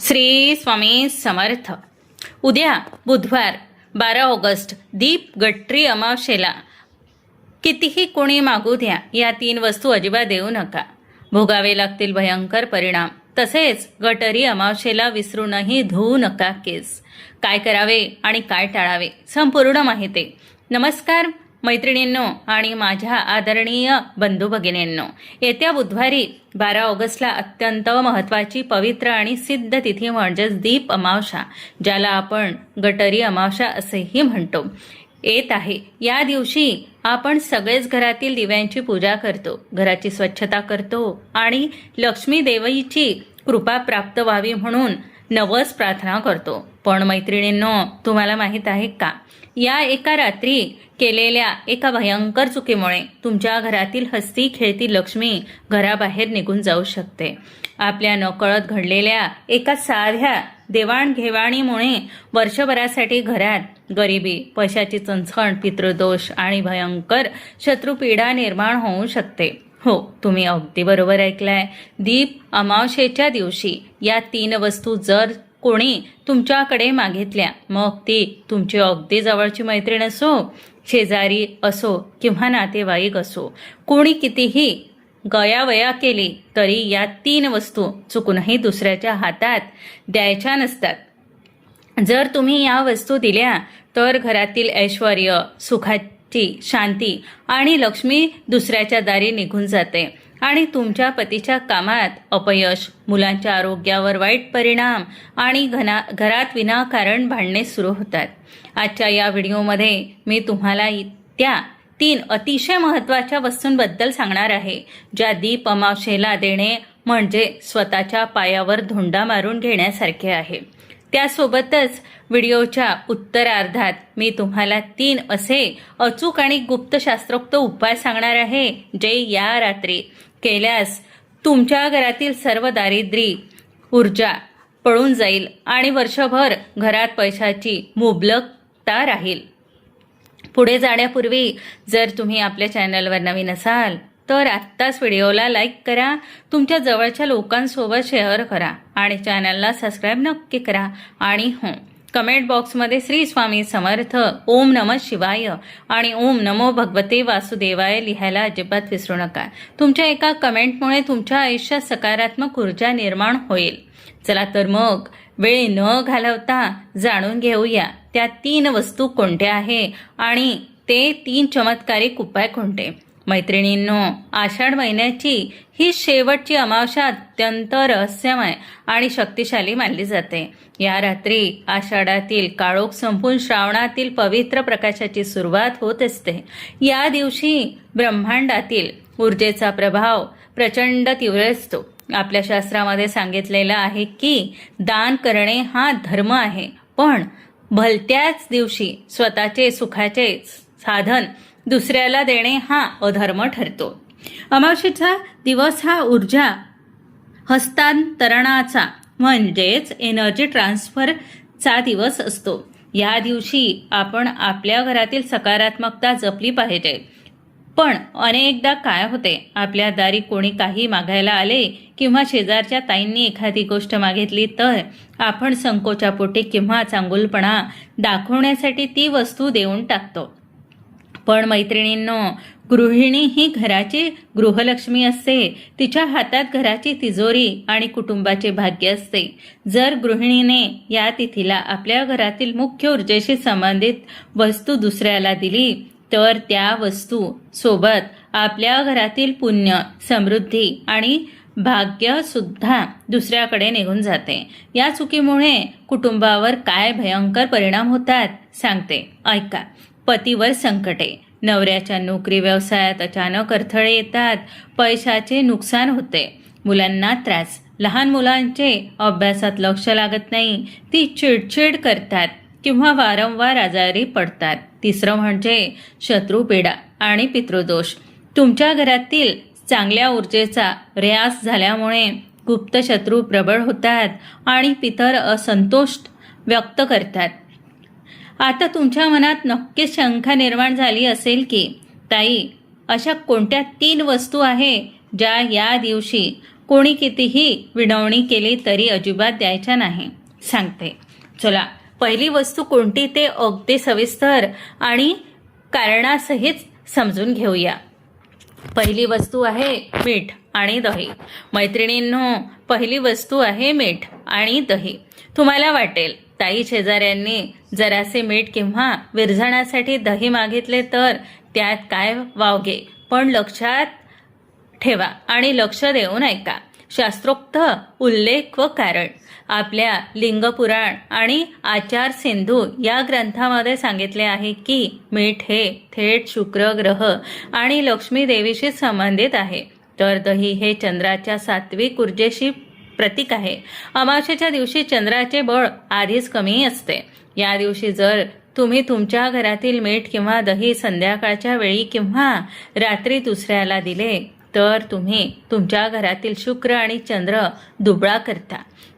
श्री स्वामी समर्थ. उद्या बुधवार 12 ऑगस्ट दीप गट्टी अमावस्येला कितीही कोणी मागू द्या, या 3 वस्तू अजिबात देऊ नका. भोगावे लागतील भयंकर परिणाम. तसेच गटरी अमावस्येला विसरूनही धुवू नका केस. काय करावे आणि काय टाळावे संपूर्ण माहिती. नमस्कार मैत्रिणींनो आणि माझ्या आदरणीय बंधू भगिनींनो. येत्या बुधवारी 12 ऑगस्टला अत्यंत महत्त्वाची पवित्र आणि सिद्ध तिथी म्हणजेच दीप अमावस्या, ज्याला आपण गटरी अमावस्या असेही म्हणतो, येत आहे. या दिवशी आपण सगळेच घरातील दिव्यांची पूजा करतो, घराची स्वच्छता करतो आणि लक्ष्मी देवीची कृपा प्राप्त व्हावी म्हणून नवस प्रार्थना करतो. पण मैत्रिणींनो, तुम्हाला माहीत आहे का, या एका रात्री केलेल्या एका भयंकर चुकीमुळे तुमच्या घरातील हसती खेळती लक्ष्मी घराबाहेर निघून जाऊ शकते. आपल्या नकळत घडलेल्या एका साध्या देवाणघेवाणीमुळे वर्षभरासाठी घरात गरिबी, पैशाची चणचण, पितृदोष आणि भयंकर शत्रुपीडा निर्माण होऊ शकते. हो, तुम्ही अगदी बरोबर ऐकलाय. दीप अमावस्येच्या दिवशी या 3 वस्तू जर कोणी तुमच्याकडे मागितल्या, मग ती तुमची अगदी जवळची मैत्रीण असो, शेजारी असो किंवा नातेवाईक असो, कोणी कितीही गयावया केली तरी या 3 वस्तू चुकूनही दुसऱ्याच्या हातात द्यायच्या नसतात. जर तुम्ही या वस्तू दिल्या तर घरातील ऐश्वर्य, सुखाची शांती आणि लक्ष्मी दुसऱ्याच्या दारी निघून जाते आणि तुमच्या पतीच्या कामात अपयश, मुलांच्या आरोग्यावर वाईट परिणाम आणि घरात विनाकारण भांडणे सुरू होतात. आजच्या या व्हिडिओमध्ये मी तुम्हाला त्या 3 अतिशय महत्त्वाच्या वस्तूंबद्दल सांगणार आहे, ज्या दीप अमावस्येला देणे म्हणजे स्वतःच्या पायावर धोंडा मारून घेण्यासारखे आहे. त्यासोबतच व्हिडिओच्या उत्तरार्धात मी तुम्हाला 3 असे अचूक आणि गुप्त शास्त्रोक्त उपाय सांगणार आहे, जे या रात्री केल्यास तुमच्या घरातील सर्व दारिद्र्य ऊर्जा पळून जाईल आणि वर्षभर घरात पैशाची मुबलकता राहील. पुढे जाण्यापूर्वी जर तुम्ही आपल्या चॅनलवर नवीन असाल तर आत्ताच व्हिडिओला लाईक करा, तुमच्या जवळच्या लोकांसोबत शेअर करा आणि चॅनलला सबस्क्राईब नक्की करा. आणि हो, कमेंट बॉक्समध्ये श्री स्वामी समर्थ, ओम नमः शिवाय आणि ओम नमो भगवते वासुदेवाय लिहायला अजिबात विसरू नका. तुमच्या एका कमेंटमुळे तुमच्या आयुष्यात सकारात्मक ऊर्जा निर्माण होईल. चला तर मग वेळ न घालवता जाणून घेऊया त्या 3 वस्तू कोणत्या आहे आणि ते 3 चमत्कारिक उपाय कोणते. मैत्रिणींनो, आषाढ महिन्याची ही शेवटची अमावस्या अत्यंत रहस्यमय आणि शक्तिशाली मानली जाते. या रात्री आषाढातील काळोख संपून श्रावणातील पवित्र प्रकाशाची सुरुवात होत असते. या दिवशी ब्रह्मांडातील ऊर्जेचा प्रभाव प्रचंड तीव्र असतो. आपल्या शास्त्रामध्ये सांगितलेलं आहे की दान करणे हा धर्म आहे, पण भलत्याच दिवशी स्वतःचे सुखाचे साधन दुसऱ्याला देणे हा अधर्म ठरतो. अमावस्येचा दिवस हा ऊर्जा हस्तांतरणाचा म्हणजेच एनर्जी ट्रान्सफरचा दिवस असतो. या दिवशी आपण आपल्या घरातील सकारात्मकता जपली पाहिजे. पण अनेकदा काय होते, आपल्या दारी कोणी काही मागायला आले किंवा शेजारच्या ताईंनी एखादी गोष्ट मागितली तर आपण संकोचापोटी किंवा चांगुलपणा दाखवण्यासाठी ती वस्तू देऊन टाकतो. पण मैत्रिणींनो, गृहिणी ही घराची गृहलक्ष्मी असते. तिच्या हातात घराची तिजोरी आणि कुटुंबाचे भाग्य असते. जर गृहिणीने या तिथीला आपल्या घरातील मुख्य ऊर्जेशी संबंधित वस्तू दुसऱ्याला दिली तर त्या वस्तू सोबत आपल्या घरातील पुण्य, समृद्धी आणि भाग्य सुद्धा दुसऱ्याकडे निघून जाते. या चुकीमुळे कुटुंबावर काय भयंकर परिणाम होतात सांगते, ऐका. पतीवर संकटे, नवऱ्याच्या नोकरी व्यवसायात अचानक अडथळे येतात, पैशाचे नुकसान होते, मुलांना त्रास, लहान मुलांचे अभ्यासात लक्ष लागत नाही, ती चिडचिड करतात किंवा वारंवार आजारी पडतात. तिसरं म्हणजे शत्रुपीडा आणि पितृदोष. तुमच्या घरातील चांगल्या ऊर्जेचा ऱ्यास झाल्यामुळे गुप्त शत्रू प्रबळ होतात आणि पितर असंतोष व्यक्त करतात. आता तुमच्या मनात नक्कीच शंका निर्माण झाली असेल की ताई, अशा कोणत्या 3 वस्तू आहे ज्या या दिवशी कोणी कितीही विनवणी केली तरी अजिबात द्यायच्या नाही सांगते. चला, पहिली वस्तू कोणती ते अगदी सविस्तर आणि कारणासहित समजून घेऊया. पहिली वस्तू आहे मीठ आणि दही. मैत्रिणींनो, पहिली वस्तू आहे मीठ आणि दही. तुम्हाला वाटेल, ताई शेजाऱ्यांनी जरासे मीठ किंवा विरझणासाठी दही मागितले तर त्यात काय वावगे. पण लक्षात ठेवा आणि लक्ष देऊन ऐका. शास्त्रोक्त उल्लेख व कारण आपल्या लिंगपुराण आणि आचार सिंधू या ग्रंथामध्ये सांगितले आहे की मीठ हे थेट शुक्र ग्रह आणि लक्ष्मी देवीशी संबंधित आहे, तर दही हे चंद्राच्या सात्विक ऊर्जेशी प्रतीक आहे. अमावस्येच्या दिवशी चंद्राचे बळ आधीच कमी असते. या दिवशी जर तुम्ही तुमच्या घरातील मीठ किंवा दही संध्याकाळच्या वेळी किंवा रात्री दुसऱ्याला दिले तर तुम्ही तुमच्या घरातील शुक्र आणि चंद्र दुबळा करता.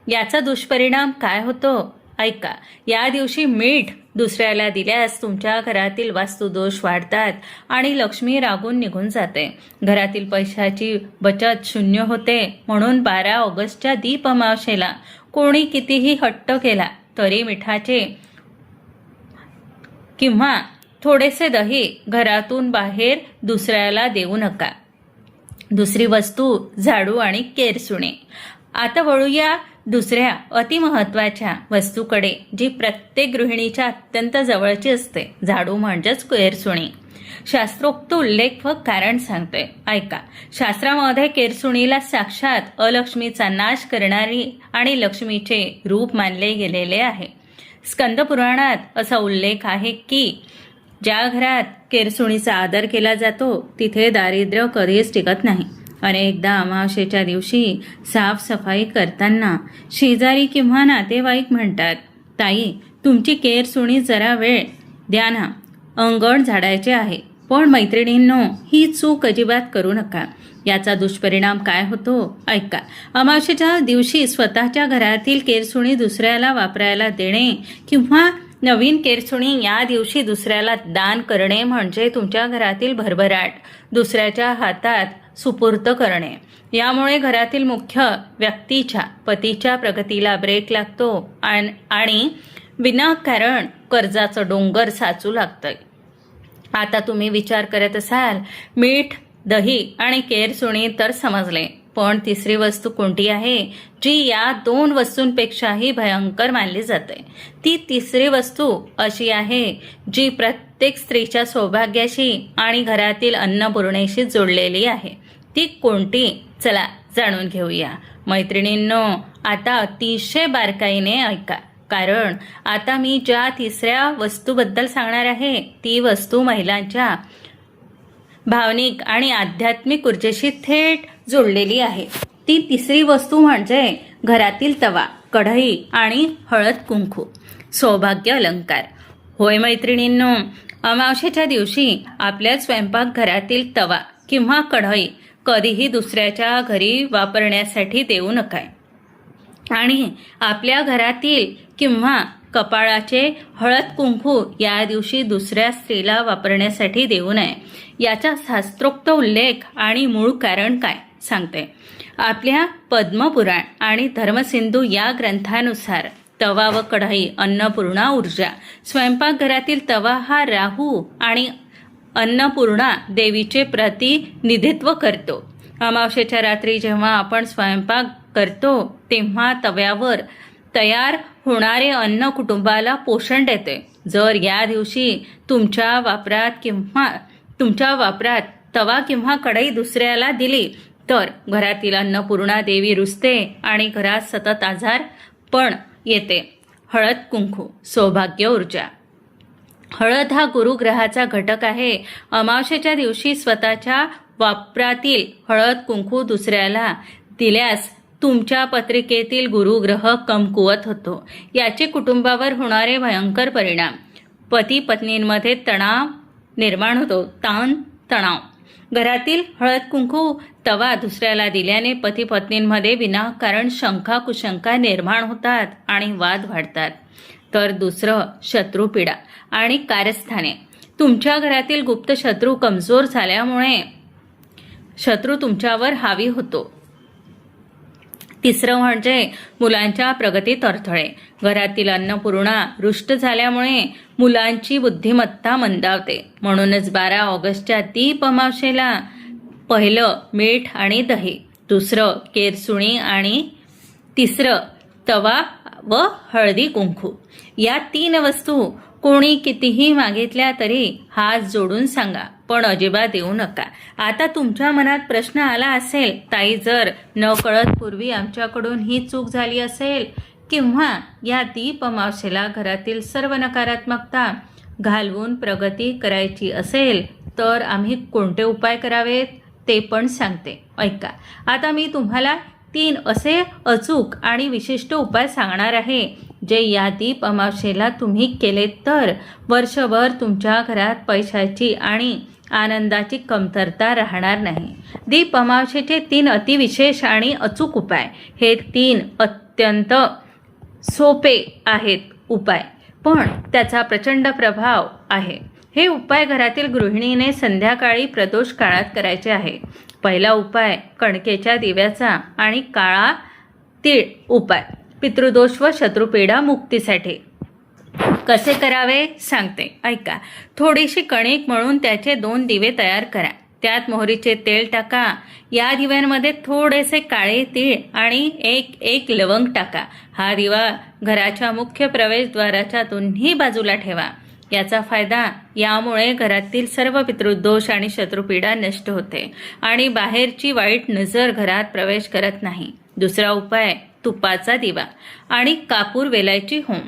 याचा दुष्परिणाम काय होतो ऐका. या दिवशी मीठ दुसऱ्याला दिल्यास तुमच्या घरातील वास्तुदोष वाढतात आणि लक्ष्मी रागून निघून जाते. घरातील पैशाची बचत शून्य होते. म्हणून 12 ऑगस्टच्या दीप अमावस्येला कोणी कितीही हट्ट केला तरी मिठाचे किंवा थोडेसे दही घरातून बाहेर दुसऱ्याला देऊ नका. दुसरी वस्तू झाडू आणि केरसुणे. आता वळूया दुसऱ्या अतिमहत्वाच्या वस्तूकडे, जी प्रत्येक गृहिणीच्या अत्यंत जवळची असते. झाडू म्हणजेच केरसुणी. शास्त्रोक्त उल्लेख व कारण सांगते ऐका. शास्त्रामध्ये केरसुणीला साक्षात अलक्ष्मीचा नाश करणारी आणि लक्ष्मीचे रूप मानले गेलेले आहे. स्कंद पुराणात असा उल्लेख आहे की ज्या घरात केरसुणीचा आदर केला जातो तिथे दारिद्र्य कधीच टिकत नाही. अनेकदा अमावस्येच्या दिवशी साफसफाई करताना शेजारी किंवा नातेवाईक म्हणतात, ताई तुमची केरसुणी जरा वेळ द्या ना, अंगण झाडायचे आहे. पण मैत्रिणींनो, ही चूक अजिबात करू नका. याचा दुष्परिणाम काय होतो ऐका. अमावस्येच्या दिवशी स्वतःच्या घरातील केरसुणी दुसऱ्याला वापरायला देणे किंवा नवीन केरसुणी या दिवशी दुसऱ्याला दान करणे म्हणजे तुमच्या घरातील भरभराट दुसऱ्याच्या हातात सुपूर्त करणे. यामुळे घरातील मुख्य व्यक्तीच्या पतीच्या प्रगतीला ब्रेक लागतो आणि विनाकारण कर्जाचं डोंगर साचू लागतंय. आता तुम्ही विचार करत असाल, मीठ दही आणि केरसुणी तर समजले, पण तिसरी वस्तू कोणती आहे जी या 2 वस्तूंपेक्षाही भयंकर मानली जाते. ती तिसरी वस्तू अशी आहे जी प्रत्येक स्त्रीच्या सौभाग्याशी आणि घरातील अन्नपूर्णेशी जोडलेली आहे. ती कोणती चला जाणून घेऊया. मैत्रिणींनो, आता अतिशय बारकाईने ऐका, कारण आता मी ज्या तिसऱ्या वस्तूबद्दल सांगणार आहे ती वस्तू महिलांच्या भावनिक आणि आध्यात्मिक ऊर्जेशी थेट जोडलेली आहे. ती तिसरी वस्तू म्हणजे घरातील तवा, कढई आणि हळद कुंकू, सौभाग्य अलंकार. होय मैत्रिणींनो, अमावस्येच्या दिवशी आपल्या स्वयंपाकघरातील तवा किंवा कढई कधीही दुसऱ्याच्या घरी वापरण्यासाठी देऊ नका. आणि आपल्या घरातील किंवा कपाळाचे हळद कुंकू या दिवशी दुसऱ्या स्त्रीला वापरण्यासाठी देऊ नये. याचा शास्त्रोक्त उल्लेख आणि मूळ कारण काय सांगते. आपल्या पद्मपुराण आणि धर्मसिंधू या ग्रंथानुसार तवा व कढई अन्नपूर्णा ऊर्जा. स्वयंपाकघरातील तवा हा राहू आणि अन्नपूर्णा देवीचे प्रतिनिधित्व करतो. अमावस्येच्या रात्री जेव्हा आपण स्वयंपाक करतो तेव्हा तव्यावर तयार होणारे अन्न कुटुंबाला पोषण देते. जर या दिवशी तुमच्या वापरात तवा किंवा कढई दुसऱ्याला दिली तर घरातील अन्नपूर्णा देवी रुजते आणि घरात सतत आजारपण येते. हळद कुंकू, सौभाग्य ऊर्जा. हळद हा गुरुग्रहाचा घटक आहे. अमावस्येच्या दिवशी स्वतःच्या वापरातील हळद कुंकू दुसऱ्याला दिल्यास तुमच्या पत्रिकेतील गुरुग्रह कमकुवत होतो. याचे कुटुंबावर होणारे भयंकर परिणाम. पती पत्नींमध्ये तणाव निर्माण होतो, ताण तणाव. घरातील हळद कुंकू तवा दुसऱ्याला दिल्याने पती पत्नींमध्ये विनाकारण शंका कुशंका निर्माण होतात आणि वाद वाढतात. तर दुसरं, शत्रुपीडा आणि कारस्थाने. तुमच्या घरातील गुप्त शत्रू कमजोर झाल्यामुळे शत्रू तुमच्यावर हावी होतो. तिसरं म्हणजे मुलांच्या प्रगतीत अडथळे. घरातील अन्नपूर्णा रुष्ट झाल्यामुळे मुलांची बुद्धिमत्ता मंदावते. म्हणूनच 12 ऑगस्टच्या दीप अमावस्येला पहिलं मीठ आणि दही, दुसरं केरसुणी आणि तिसरं तवा व हळदी कुंकू या 3 वस्तू कोणी कितीही मागितल्या तरी हात जोडून सांगा, पण अजिबात देऊ नका. आता तुमच्या मनात प्रश्न आला असेल, ताई जर न कळत पूर्वी आमच्याकडून ही चूक झाली असेल किंवा या दीप अमावस्येला घरातील सर्व नकारात्मकता घालवून प्रगती करायची असेल तर आम्ही कोणते उपाय करावेत ते पण सांगते, ऐका. आता मी तुम्हाला 3 असे अचूक आणि विशिष्ट उपाय सांगणार आहे, जे या दीप अमावस्येला तुम्ही केले तर वर्षभर तुमच्या घरात पैशाची आणि आनंदाची कमतरता राहणार नाही. दीप अमावस्येचे 3 अतिविशेष आणि अचूक उपाय. हे 3 अत्यंत सोपे आहेत उपाय, पण त्याचा प्रचंड प्रभाव आहे. हे उपाय घरातील गृहिणीने संध्याकाळी प्रदोष काळात करायचे आहे. पहिला उपाय कणकेच्या दिव्याचा आणि काळा तीळ उपाय, पितृदोष व शत्रुपीडा मुक्तीसाठी. कसे करावे सांगते, ऐका. थोडीशी कणिक मळून त्याचे 2 दिवे तयार करा. त्यात मोहरीचे तेल टाका. या दिव्यांमध्ये थोडेसे काळे तीळ आणि एक लवंग टाका. हा दिवा घराच्या मुख्य प्रवेशद्वाराच्या दोन्ही बाजूला ठेवा. याचा फायदा, यामुळे घरातील सर्व पितृदोष आणि शत्रुपीडा नष्ट होते आणि बाहेरची वाईट नजर घरात प्रवेश करत नाही. दुसरा उपाय तुपाचा दिवा आणि कापूर वेलायची होम,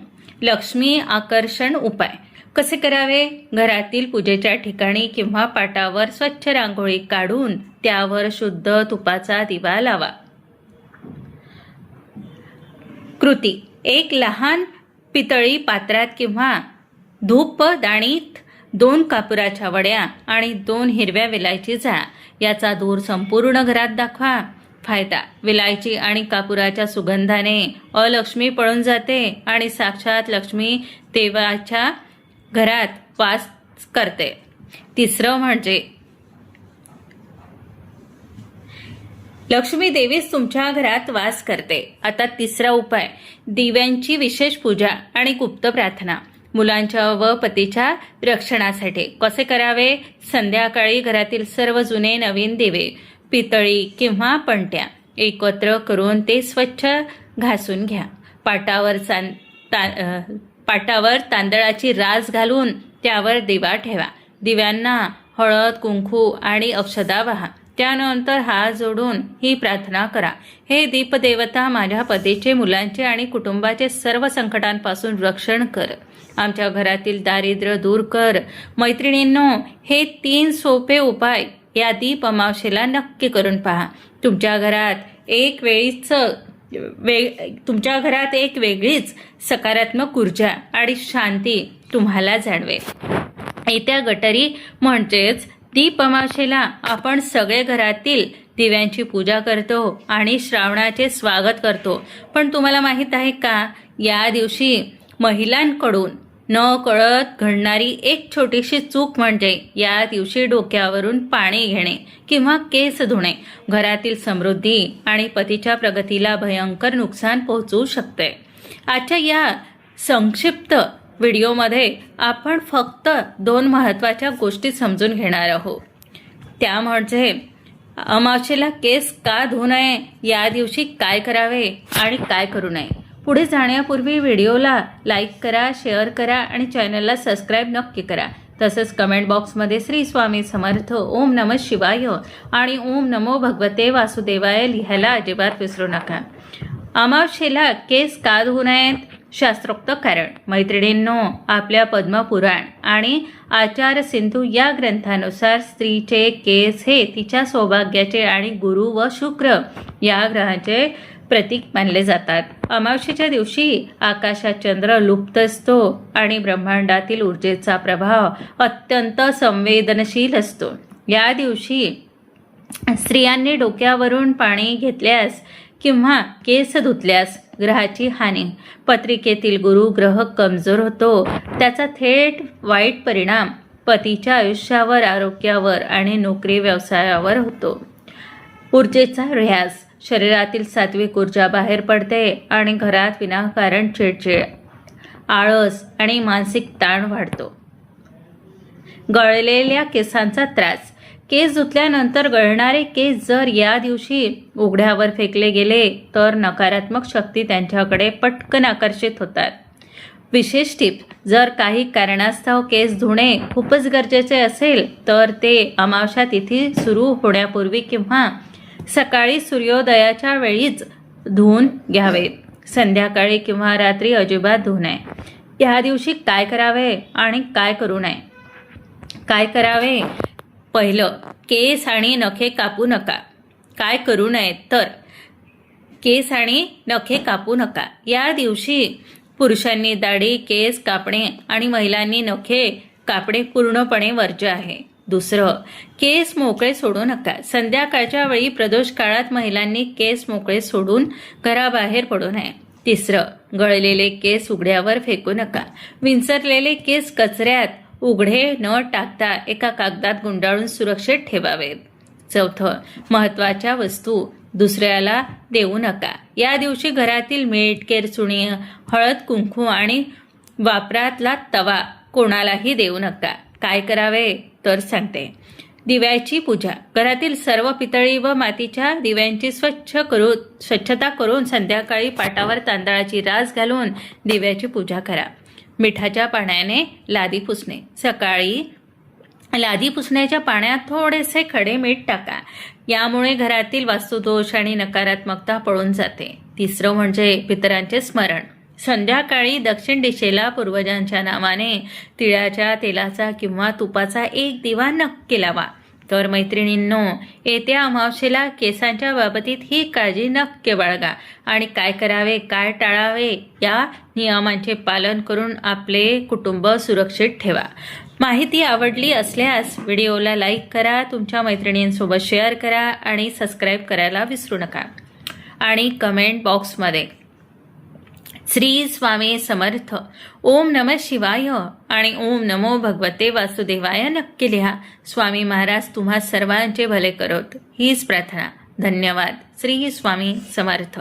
लक्ष्मी आकर्षण उपाय. कसे करावे? घरातील पूजेच्या ठिकाणी किंवा पाटावर स्वच्छ रांगोळी काढून त्यावर शुद्ध तुपाचा दिवा लावा. कृती: 1 लहान पितळी पात्रात किंवा धूप दाणीत 2 कापुराच्या वड्या आणि 2 हिरव्या वेलायची जाळा. याचा धूर संपूर्ण घरात दाखवा. फायदा: विलायची आणि कापुराच्या सुगंधाने अलक्ष्मी पळून जाते आणि साक्षात लक्ष्मी देवाच्या घरात वास करते. तिसरं म्हणजे लक्ष्मी देवीच तुमच्या घरात वास करते. आता तिसरा उपाय, दिव्यांची विशेष पूजा आणि गुप्त प्रार्थना मुलांच्या व पतीच्या रक्षणासाठी. कसे करावे? संध्याकाळी घरातील सर्व जुने नवीन दिवे, पितळी किंवा पणत्या एकत्र करून ते स्वच्छ घासून घ्या. पाटावर तांदळाची रास घालून त्यावर दिवा ठेवा. दिव्यांना हळद, कुंकू आणि अक्षदा वाहा. त्यानंतर हात जोडून ही प्रार्थना करा. हे दीपदेवता, माझ्या पतीचे, मुलांचे आणि कुटुंबाचे सर्व संकटांपासून रक्षण कर. आमच्या घरातील दारिद्र्य दूर कर. मैत्रिणींनो, हे 3 सोपे उपाय या दीप अमावस्येला नक्की करून पहा. तुमच्या घरात एक वेगळीच सकारात्मक ऊर्जा आणि शांती तुम्हाला जाणवेल. येत्या गटारी म्हणजेच दीप अमावस्येला आपण सगळे घरातील दिव्यांची पूजा करतो आणि श्रावणाचे स्वागत करतो. पण तुम्हाला माहीत आहे का, या दिवशी महिलांकडून न कळत घडणारी एक छोटीशी चूक म्हणजे या दिवशी डोक्यावरून पाणी घेणे किंवा केस धुणे घरातील समृद्धी आणि पतीच्या प्रगतीला भयंकर नुकसान पोहोचवू शकते. आजच्या या संक्षिप्त व्हिडिओमध्ये आपण फक्त 2 महत्त्वाच्या गोष्टी समजून घेणार आहोत. त्या म्हणजे अमावस्येला केस का धुवू नये, या दिवशी काय करावे आणि काय करू नये. पुढे जाण्यापूर्वी व्हिडिओला लाईक करा, शेअर करा आणि चॅनलला सबस्क्राईब नक्की करा. तसंच कमेंट बॉक्समध्ये श्री स्वामी समर्थ, ओम नमः शिवाय आणि ओम नमो भगवते वासुदेवाय लिहायला अजिबात विसरू नका. अमावस्येला केस का धुवू नयेत? शास्त्रोक्त कारण. मैत्रिणींनो, आपल्या पद्मपुराण आणि आचार सिंधू या ग्रंथानुसार स्त्रीचे केस हे तिच्या सौभाग्याचे आणि गुरु व शुक्र या ग्रहाचे प्रतीक मानले जातात. अमावस्येच्या दिवशी आकाशात चंद्र लुप्त असतो आणि ब्रह्मांडातील ऊर्जेचा प्रभाव अत्यंत संवेदनशील असतो. या दिवशी स्त्रियांनी डोक्यावरून पाणी घेतल्यास किंवा केस धुतल्यास ग्रहाची हानी, पत्रिकेतील गुरु ग्रह कमजोर होतो. त्याचा थेट वाईट परिणाम पतीच्या आयुष्यावर, आरोग्यावर आणि नोकरी व्यवसायावर होतो. ऊर्जेचा ऱ्यास, शरीरातील सात्विक ऊर्जा बाहेर पडते आणि घरात विनाकारण चिडचिड, आळस आणि मानसिक ताण वाढतो. गळलेल्या केसांचा त्रास. केस धुतल्यानंतर गळणारे केस जर या दिवशी उघड्यावर फेकले गेले तर नकारात्मक शक्ती त्यांच्याकडे पटकन आकर्षित होतात. विशेष टिप, जर काही कारणास्तव केस धुणे खूपच गरजेचे असेल तर ते अमावस्या तिथी सुरू होण्यापूर्वी किंवा सकाळी सूर्योदयाच्या वेळीच धुवून घ्यावे. संध्याकाळी किंवा रात्री अजिबात धुऊ नये. या दिवशी काय करावे आणि काय करू नये? काय करावे? पहिलं, केस आणि नखे कापू नका. काय करू नये तर केस आणि नखे कापू नका. या दिवशी पुरुषांनी दाढी, केस कापणे आणि महिलांनी नखे कापणे पूर्णपणे वर्ज्य आहे. दुसरं, केस मोकळे सोडू नका. संध्याकाळच्या वेळी प्रदोष काळात महिलांनी केस मोकळे सोडून घराबाहेर पडू नये. तिसरं, गळलेले केस उघड्यावर फेकू नका. विंचरलेले केस कचऱ्यात उघडे न टाकता एका कागदात गुंडाळून सुरक्षित ठेवावेत. चौथं, महत्त्वाच्या वस्तू दुसऱ्याला देऊ नका. या दिवशी घरातील मीठ, केरचुणी, हळद, कुंकू आणि वापरातला तवा कोणालाही देऊ नका. काय करावे तर सांगते. दिव्याची पूजा. घरातील सर्व पितळी व मातीच्या दिव्यांची स्वच्छता करून संध्याकाळी पाटावर तांदळाची रास घालून दिव्याची पूजा करा. मिठाच्या पाण्याने लादी पुसणे. सकाळी लादी पुसण्याच्या पाण्यात थोडेसे खडे मीठ टाका. यामुळे घरातील वास्तुदोष आणि नकारात्मकता पळून जाते. तिसरं म्हणजे पितरांचे स्मरण. संध्याकाळी दक्षिण दिशेला पूर्वजांच्या नावाने तिळाच्या तेलाचा किंवा तुपाचा एक दिवा नक्की लावा. तर मैत्रिणींनो, येत्या अमावस्येला केसांच्या बाबतीत ही काळजी नक्की बाळगा आणि काय करावे, काय टाळावे या नियमांचे पालन करून आपले कुटुंब सुरक्षित ठेवा. माहिती आवडली असल्यास व्हिडिओला लाईक करा, तुमच्या मैत्रिणींसोबत शेअर करा आणि सबस्क्राईब करायला विसरू नका. आणि कमेंट बॉक्समध्ये श्री स्वामी समर्थ, ओम नमः शिवाय आणि ओम नमो भगवते वासुदेवाय नक्की लिहा. स्वामी महाराज तुम्हा सर्वांचे भले करोत हीच प्रार्थना. धन्यवाद. श्री स्वामी समर्थ.